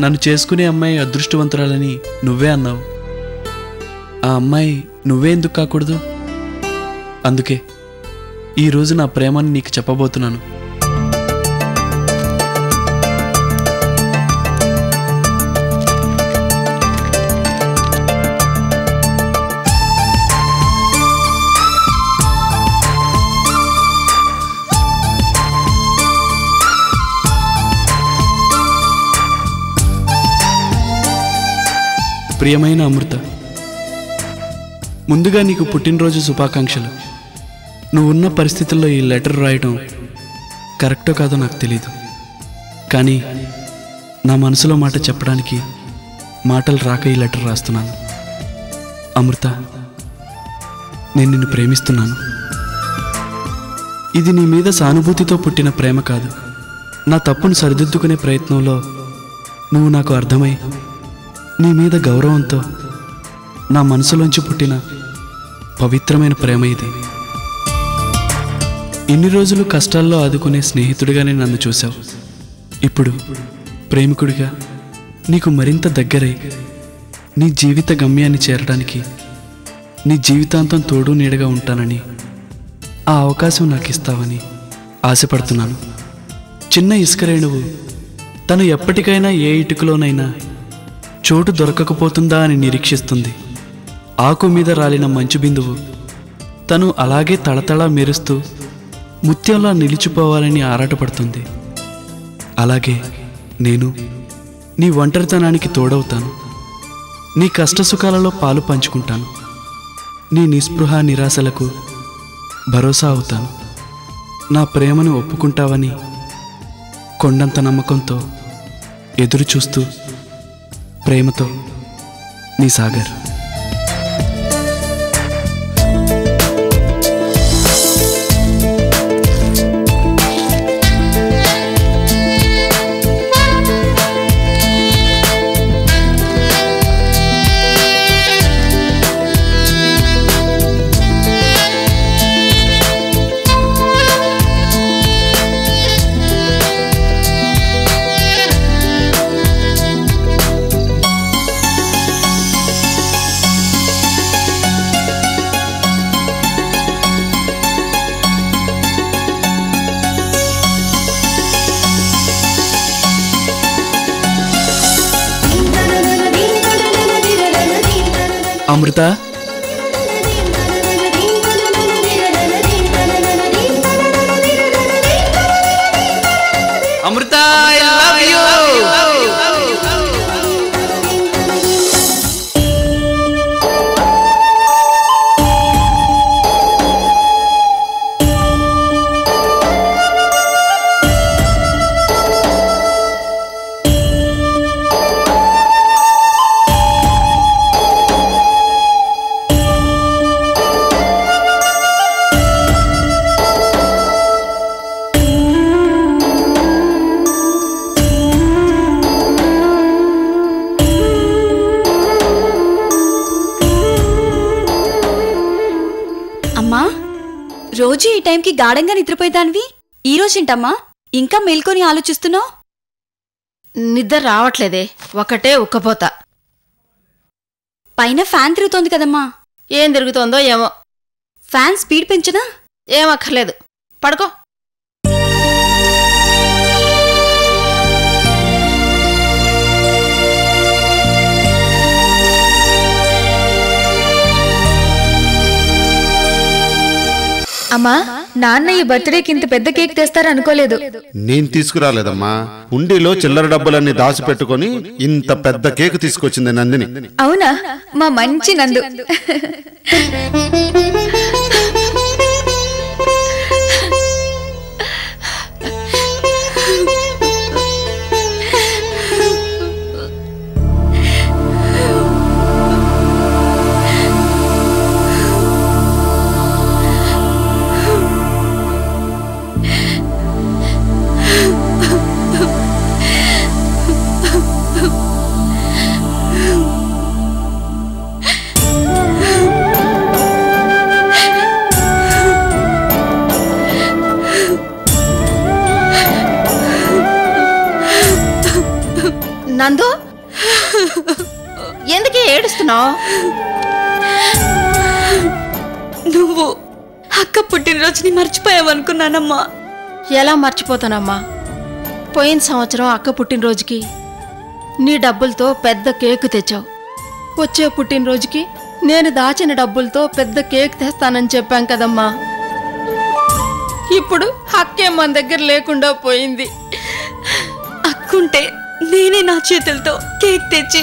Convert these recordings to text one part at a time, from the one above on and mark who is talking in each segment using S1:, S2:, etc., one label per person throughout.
S1: నన్ను చేసుకునే అమ్మాయి అదృష్టవంతురాలని నువ్వే అన్నావు. ఆ అమ్మాయి నువ్వే ఎందుకు కాకూడదు? అందుకే ఈరోజు నా ప్రేమని నీకు చెప్పబోతున్నాను. ప్రియమైన అమృత, ముందుగా నీకు పుట్టినరోజు శుభాకాంక్షలు. నువ్వున్న పరిస్థితుల్లో ఈ లెటర్ రాయడం కరెక్టో కాదో నాకు తెలీదు, కానీ నా మనసులో మాట చెప్పడానికి మాటలు రాక ఈ లెటర్ రాస్తున్నాను. అమృత, నేను నిన్ను ప్రేమిస్తున్నాను. ఇది నీ మీద సానుభూతితో పుట్టిన ప్రేమ కాదు. నా తప్పును సరిదిద్దుకునే ప్రయత్నంలో నువ్వు నాకు అర్థమై నీ మీద గౌరవంతో నా మనసులోంచి పుట్టిన పవిత్రమైన ప్రేమ ఇది. ఇన్ని రోజులు కష్టాల్లో ఆదుకునే స్నేహితుడిగానే నన్ను చూశావు. ఇప్పుడు ప్రేమికుడిగా నీకు మరింత దగ్గరై నీ జీవిత గమ్యాన్ని చేరడానికి నీ జీవితాంతం తోడు నీడగా ఉంటానని, ఆ అవకాశం నాకు ఇస్తావని ఆశపడుతున్నాను. చిన్న ఇసుక రేణువు తను ఎప్పటికైనా ఏ ఇటుకలోనైనా చోటు దొరకకపోతుందా అని నిరీక్షిస్తుంది. ఆకు మీద రాలిన మంచు బిందువు తను అలాగే తళతళ మెరుస్తూ ముత్యంలా నిలిచిపోవాలని ఆరాటపడుతుంది. అలాగే నేను నీ ఒంటరితనానికి తోడవుతాను. నీ కష్టసుఖాలలో పాలు పంచుకుంటాను. నీ నిస్పృహ నిరాశలకు భరోసా అవుతాను. నా ప్రేమను ఒప్పుకుంటావని కొండంత నమ్మకంతో ఎదురు చూస్తూ ప్రేమతో నీ సాగర్. అమృత, అమృత, ఐ లవ్ యూ.
S2: రోజు ఈ టైంకి గాఢంగా నిద్రపోయేదానివి, ఈరోజేంటమ్మా ఇంకా మేల్కొని ఆలోచిస్తున్నావు?
S3: నిద్ర రావట్లేదే, ఒకటే ఉక్కపోతా.
S2: పైన ఫ్యాన్ తిరుగుతోంది కదమ్మా.
S3: ఏం తిరుగుతోందో ఏమో.
S2: Fan speed పెంచనా?
S3: ఏమక్కర్లేదు, పడుకో.
S4: అమ్మా, నాన్న ఈ బర్త్డేకి ఇంత పెద్ద కేక్ తెస్తారనుకోలేదు.
S5: నేను తీసుకురాలేదమ్మా. హుండీలో చిల్లర డబ్బులన్నీ దాచిపెట్టుకుని ఇంత పెద్ద కేక్ తీసుకొచ్చింది నందిని.
S4: అవునా? మా మంచి నందు.
S3: నందు ఎందుకే ఏడుస్తున్నావు?
S2: నువ్వు అక్క పుట్టినరోజుని మర్చిపోయావనుకున్నానమ్మా.
S3: ఎలా మర్చిపోతానమ్మా? పోయిన సంవత్సరం అక్క పుట్టినరోజుకి నీ డబ్బులతో పెద్ద కేకు తెచ్చావు. వచ్చే పుట్టినరోజుకి నేను దాచిన డబ్బులతో పెద్ద కేక్ తెస్తానని చెప్పాం కదమ్మా. ఇప్పుడు అక్కే మన దగ్గర లేకుండా పోయింది.
S2: అక్కుంటే నేనే నా చేతులతో కేక్ తెచ్చి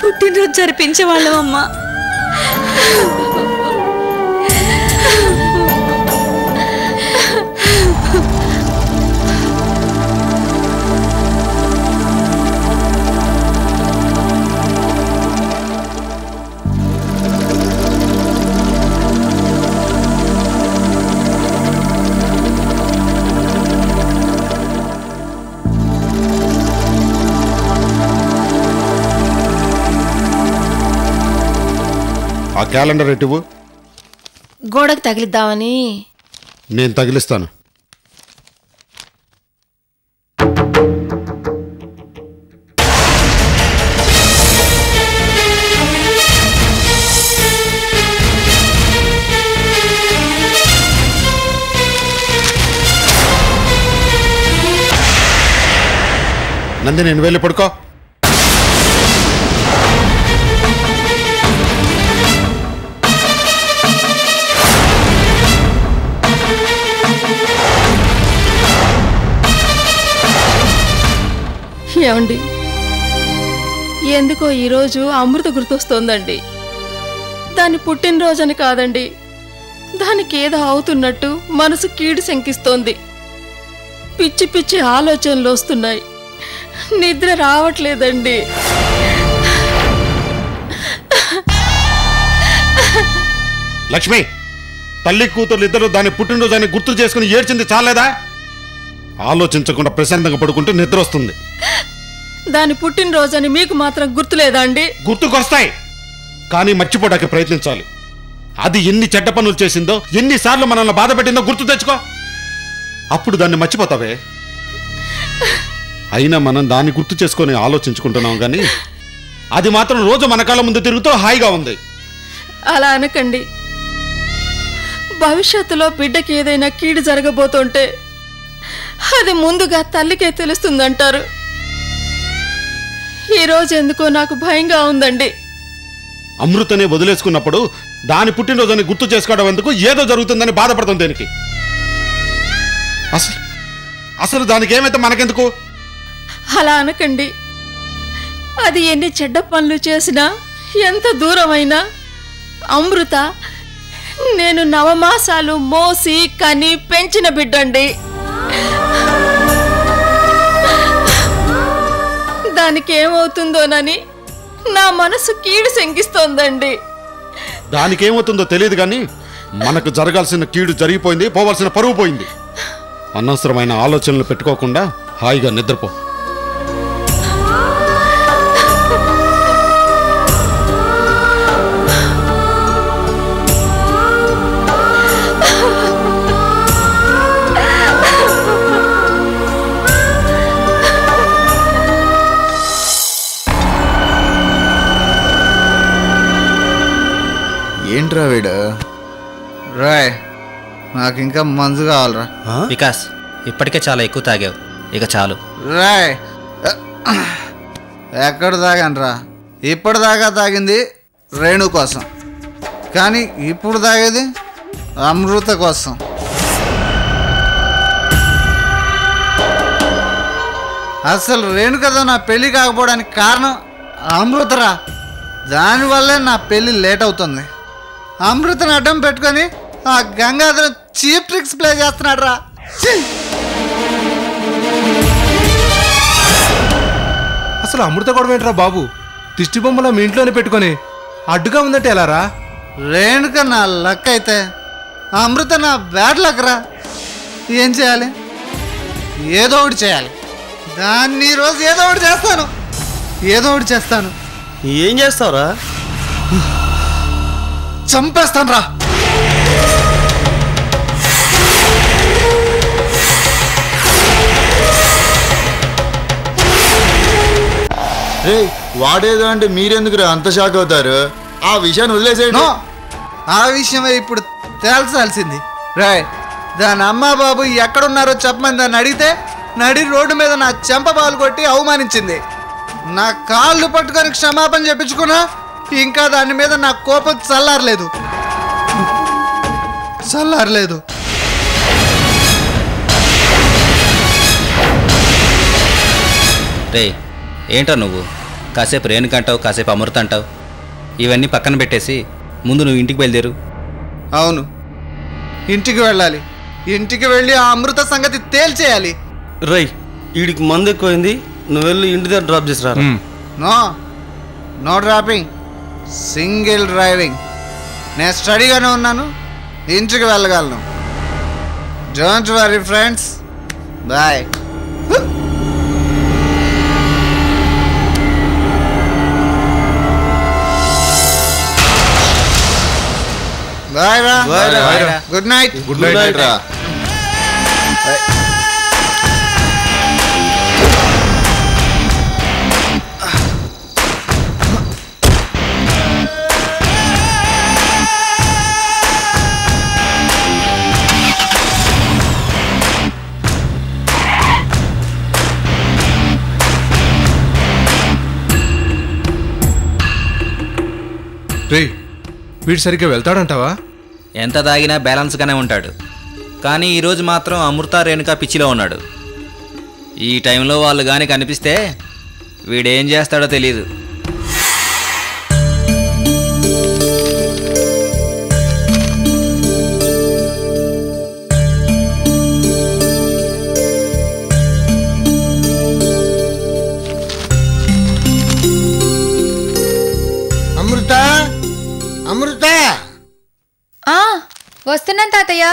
S2: పుట్టినరోజు జరిపించేవాళ్ళమమ్మా.
S5: ఆ క్యాలెండర్ ఎటువు?
S3: గోడకు తగిలిద్దామని.
S5: నేను తగిలిస్తాను. నంది నేను వెళ్ళి పడుకో.
S3: ఏమండి, ఎందుకో ఈరోజు అమృత గుర్తొస్తోందండి. దాని పుట్టినరోజని కాదండి, దానికి ఏదో అవుతున్నట్టు మనసు కీడు శంకిస్తోంది. పిచ్చి పిచ్చి ఆలోచనలు వస్తున్నాయి. నిద్ర రావట్లేదండి.
S5: లక్ష్మి, తల్లి కూతురు ఇద్దరు దాని పుట్టినరోజాన్ని గుర్తు చేసుకుని ఏడ్చింది చాలేదా? ఆలోచించకుండా ప్రశాంతంగా పడుకుంటూ నిద్ర వస్తుంది.
S3: దాని పుట్టినరోజని మీకు మాత్రం గుర్తులేదా అండి?
S5: గుర్తుకొస్తాయి, కానీ మర్చిపోవడానికి ప్రయత్నించాలి. అది ఎన్ని చెడ్డ పనులు చేసిందో, ఎన్నిసార్లు మనల్ని బాధ పెట్టిందో గుర్తు తెచ్చుకో. అప్పుడు దాన్ని మర్చిపోతావే. అయినా మనం దాన్ని గుర్తు చేసుకొని ఆలోచించుకుంటున్నాం కానీ అది మాత్రం రోజు మన కళ్ళ ముందు తిరుగుతూ హాయిగా ఉంది.
S3: అలా అనకండి. భవిష్యత్తులో బిడ్డకి ఏదైనా కీడు జరగబోతుంటే అది ముందుగా తల్లికే తెలుస్తుందంటారు. ఈరోజు ఎందుకో నాకు భయంగా ఉందండి.
S5: అమృతనే వదిలేసుకున్నప్పుడు దాని పుట్టినరోజుని గుర్తు చేసుకోవడం ఎందుకు? ఏదో జరుగుతుందని బాధపడుతుంది దేనికి? అసలు దానికి ఏమైతే మనకెందుకు?
S3: అలా అనకండి. అది ఎన్ని చెడ్డ పనులు చేసినా, ఎంత దూరమైనా అమృత నేను నవమాసాలు మోసి కని పెంచిన బిడ్డండి. దానికి ఏమవుతుందోనని నా మనసు కీడు శంకిస్తోందండి.
S5: దానికి ఏమవుతుందో తెలియదు కానీ మనకు జరగాల్సిన కీడు జరిగిపోయింది, పోవాల్సిన పరువు పోయింది. అనవసరమైన ఆలోచనలు పెట్టుకోకుండా హాయిగా నిద్రపో.
S6: ఏంట్రా వీడు? రాయ్, నాకు ఇంకా మందు కావాలరా.
S7: వికాస్, ఇప్పటికే చాలా ఎక్కువ తాగావు, ఇక చాలు.
S6: రాయ్, ఎక్కడ తాగానరా? ఇప్పటిదాకా తాగింది రేణు కోసం, కానీ ఇప్పుడు తాగేది అమృత కోసం. అసలు రేణు కదా నా పెళ్ళి కాకపోవడానికి కారణం అమృతరా. దానివల్లే నా పెళ్ళి లేట్ అవుతుంది. అమృతను అడ్డం పెట్టుకొని ఆ గంగాధరం చీప్ ట్రిక్స్ ప్లే చేస్తున్నాడు రా.
S8: అసలు అమృత గొడవ ఏంట్రా బాబు? దిష్టి బొమ్మల మీ ఇంట్లోనే పెట్టుకొని అడ్డుగా ఉందంటే ఎలారా?
S6: రేణుక నా లక్ అయితే అమృత నా బ్యాడ్ లక్ రా. ఏం చేయాలి? ఏదో ఒకటి చేయాలి. దాన్ని ఈరోజు ఏదో ఒకటి చేస్తాను. ఏదో ఒకటి చేస్తాను.
S7: ఏం చేస్తావురా?
S6: చంపేస్తాను రా.
S9: రే వాడేదో అంటే మీరెందుకురా అంత షాక్ అవుతారు? ఆ విషయాన్ని వదిలేసేయండి.
S6: నో, ఆ విషయమే ఇప్పుడు తేల్చాల్సింది. రాయ్, దాని అమ్మ బాబు ఎక్కడున్నారో చెప్పమని దాన్ని అడిగితే నడి రోడ్డు మీద నా చెంప పాలు కొట్టి అవమానించింది. నా కాళ్ళు పట్టుకొని క్షమాపణ చెప్పించుకున్నా ఇంకా దాని మీద నా కోపం చల్లారలేదు.
S7: రే ఏంటో నువ్వు కాసేపు రేణుక అంటావు, కాసేపు అమృత అంటావు. ఇవన్నీ పక్కన పెట్టేసి ముందు నువ్వు ఇంటికి బయలుదేరు.
S6: అవును, ఇంటికి వెళ్ళాలి. ఇంటికి వెళ్ళి ఆ అమృత సంగతి తేల్చేయాలి.
S10: రై వీడికి మందు ఎక్కువైంది, నువ్వు వెళ్ళి ఇంటి దగ్గర డ్రాప్ చేసి రా.
S6: No dropping, single driving. నేను స్టడీగానే ఉన్నాను, ఇంటికి వెళ్ళగలను. Don't worry friends, bye. Bye రా. Good night.
S9: గుడ్ నైట్ రా.
S8: రే వీడు సరిగ్గా వెళ్తాడంటావా?
S7: ఎంత తాగినా బ్యాలెన్స్గానే ఉంటాడు. కానీ ఈరోజు మాత్రం అమృత రేణుక పిచ్చిలో ఉన్నాడు. ఈ టైంలో వాళ్ళు కానీ కనిపిస్తే వీడేం చేస్తాడో తెలీదు.
S11: అమృత, అమృత,
S4: వస్తున్నాను తాతయ్య.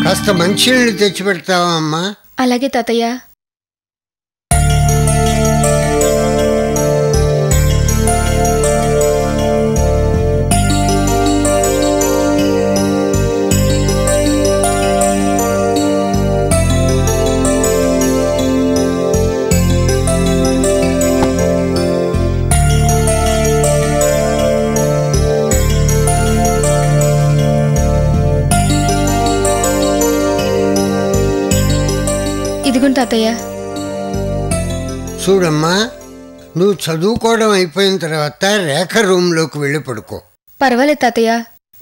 S11: కాస్త మంచినీళ్ళు తెచ్చి పెడతావా అమ్మా?
S4: అలాగే తాతయ్య. ఇదిగోండి తాతయ్య.
S11: చూడమ్మా, నువ్వు చదువుకోవడం అయిపోయిన తర్వాత రేఖ రూమ్లోకి వెళ్ళి పడుకో.
S4: పర్వాలేదు తాతయ్య,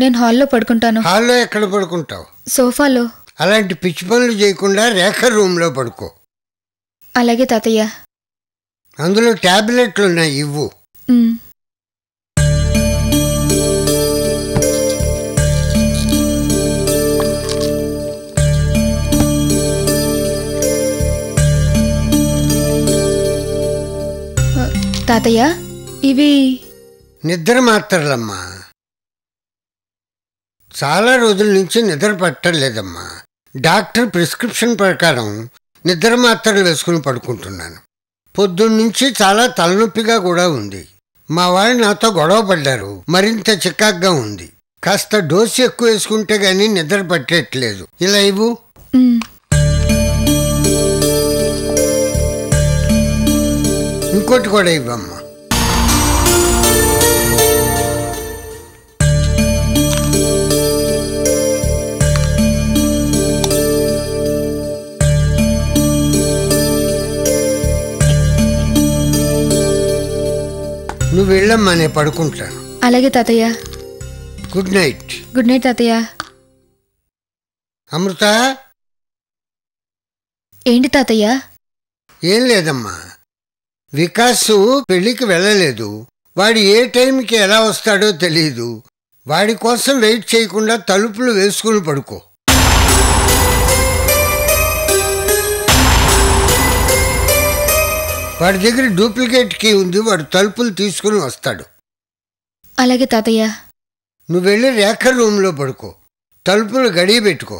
S4: నేను హాల్లో పడుకుంటాను.
S11: హాల్లో ఎక్కడ పడుకుంటావు?
S4: సోఫాలో.
S11: అలాంటి పిచ్చి పనులు చేయకుండా రేఖ రూమ్లో పడుకో.
S4: అలాగే తాతయ్య.
S11: అందులో టాబ్లెట్లు ఉన్నాయి, ఇవ్వు.
S4: తాతయ్య, ఇవి
S11: నిద్ర మాత్రలమ్మా. చాలా రోజుల నుంచి నిద్ర పట్టలేదమ్మా. డాక్టర్ ప్రిస్క్రిప్షన్ ప్రకారం నిద్ర మాత్రలు వేసుకుని పడుకుంటున్నాను. పొద్దున్నుంచి చాలా తలనొప్పిగా కూడా ఉంది. మా వాళ్ళు నాతో గొడవ పడ్డారు, మరింత చికాగ్గా ఉంది. కాస్త డోసు ఎక్కువ వేసుకుంటే గానీ నిద్ర పట్టేట్లేదు. ఇలా ఇవ్వు. ఇంకోటి కూడా ఇవ్వమ్మా. నువ్వు వెళ్ళమ్మా, నేను పడుకుంటాను.
S4: అలాగే తాతయ్య.
S11: Good night.
S4: గుడ్ నైట్ తాతయ్య.
S11: అమృత.
S4: ఏంటి తాతయ్య?
S11: ఏం లేదమ్మా, వికాసు పెళ్లికి వెళ్ళలేదు. వాడు ఏ టైంకి ఎలా వస్తాడో తెలీదు. వాడి కోసం వెయిట్ చేయకుండా తలుపులు వేసుకుని పడుకో. వాడి దగ్గర డూప్లికేట్ కీ ఉంది, వాడు తలుపులు తీసుకుని వస్తాడు.
S4: అలాగే తాతయ్య.
S11: నువ్వు వెళ్ళి రేఖ రూమ్లో పడుకో, తలుపులు గడియ పెట్టుకో.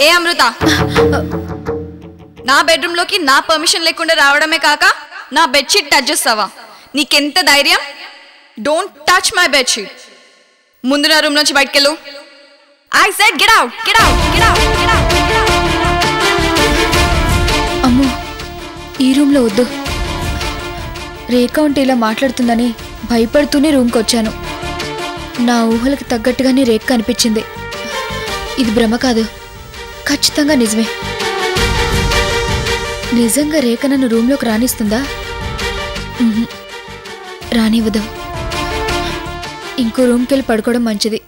S2: ఏ అమృత, నా బెడ్రూమ్లోకి నా పర్మిషన్ లేకుండా రావడమే కాక నా బెడ్షీట్ టచ్ చేస్తావా? నీకెంత ధైర్యం? Don't touch my bedsheet. ముందు నా రూమ్ నుంచి బయటకెళ్ళు. I said get out, get out, get out, get out.
S4: అమ్మో, ఈ రూమ్లో వద్దు. రేఖ ఉంటే ఇలా మాట్లాడుతుందని భయపడుతూనే రూమ్కి వచ్చాను. నా ఊహలకు తగ్గట్టుగానే రేఖ కనిపించింది. ఇది భ్రమ కాదు, ఖచ్చితంగా నిజమే. నిజంగా రేఖ నన్ను రూమ్లోకి రానిస్తుందా? రానివ్వదు. ఇంకో రూమ్కి వెళ్ళి పడుకోవడం మంచిది.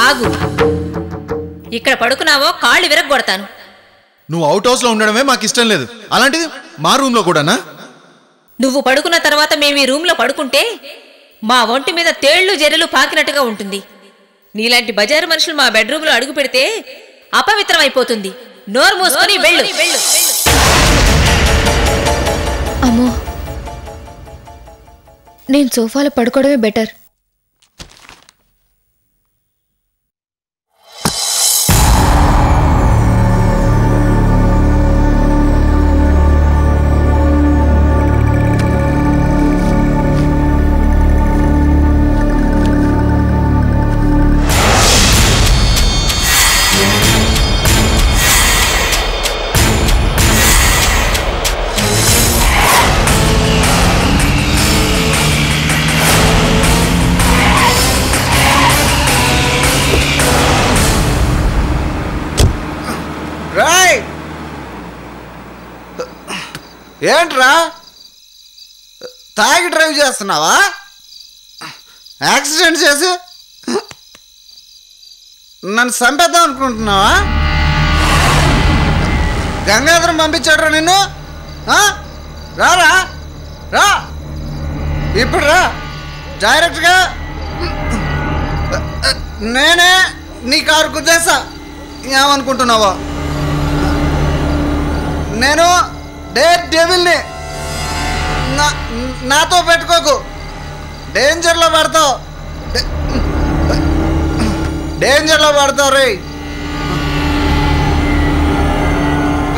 S12: ఆగు, ఇక్కడ పడుకున్నావో కాళ్ళు విరగొడతాను.
S9: నువ్వు అవుట్ హౌస్ లో ఉండడమే మాకు ఇష్టం లేదు, అలాంటిది మా రూమ్ లో కూడానా?
S12: నువ్వు పడుకున్న తర్వాత మేము ఈ రూమ్లో పడుకుంటే మా ఒంటి మీద తేళ్లు జెర్రెలు పాకినట్టుగా ఉంటుంది. నీలాంటి బజారు మనుషులు మా బెడ్రూమ్లో అడుగు పెడితే అపవిత్రం అయిపోతుంది. నోరు మూసుకొని వెళ్ళు.
S4: అమ్మో, నేను సోఫాలో పడుకోవడమే బెటర్.
S6: ఏంట్రా తాగి డ్రైవ్ చేస్తున్నావా? యాక్సిడెంట్ చేసి నన్ను చంపేద్దాం అనుకుంటున్నావా? గంగాధరం పంపించాడురా నిన్ను. రారా రా, ఇప్పుడు రా. డైరెక్ట్గా నేనే నీ కారు గుద్దేసా. ఏమనుకుంటున్నావా? నేను డేర్ డెవిల్ని. నాతో పెట్టుకోకు, డేంజర్లో పడతావు. డేంజర్లో పడతావు రే.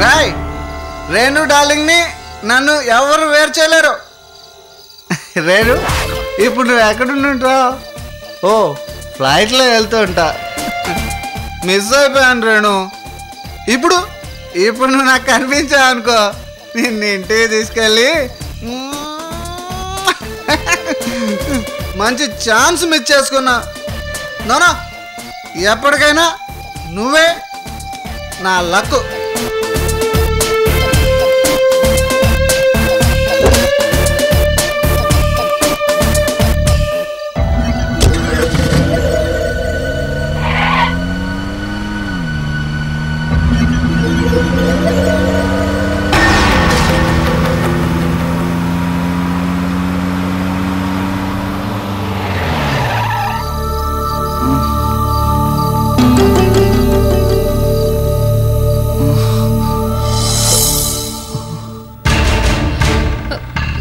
S6: రాయ్, రేణు డార్లింగ్ని నన్ను ఎవరు వేరు చేయలేరు. రేణు, ఇప్పుడు నువ్వు ఎక్కడుంటావు? ఓ, ఫ్లైట్లో వెళ్తూ ఉంటా. మిస్ అయిపోయాను రేణు. ఇప్పుడు నువ్వు నాకు కనిపించావు అనుకో, నిన్ను ఇంటికి తీసుకెళ్ళి మంచి ఛాన్స్ మిస్ చేసుకున్నా. నోనా, ఎప్పటికైనా నువ్వే నా luck.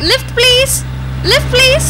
S2: Lift please, lift please.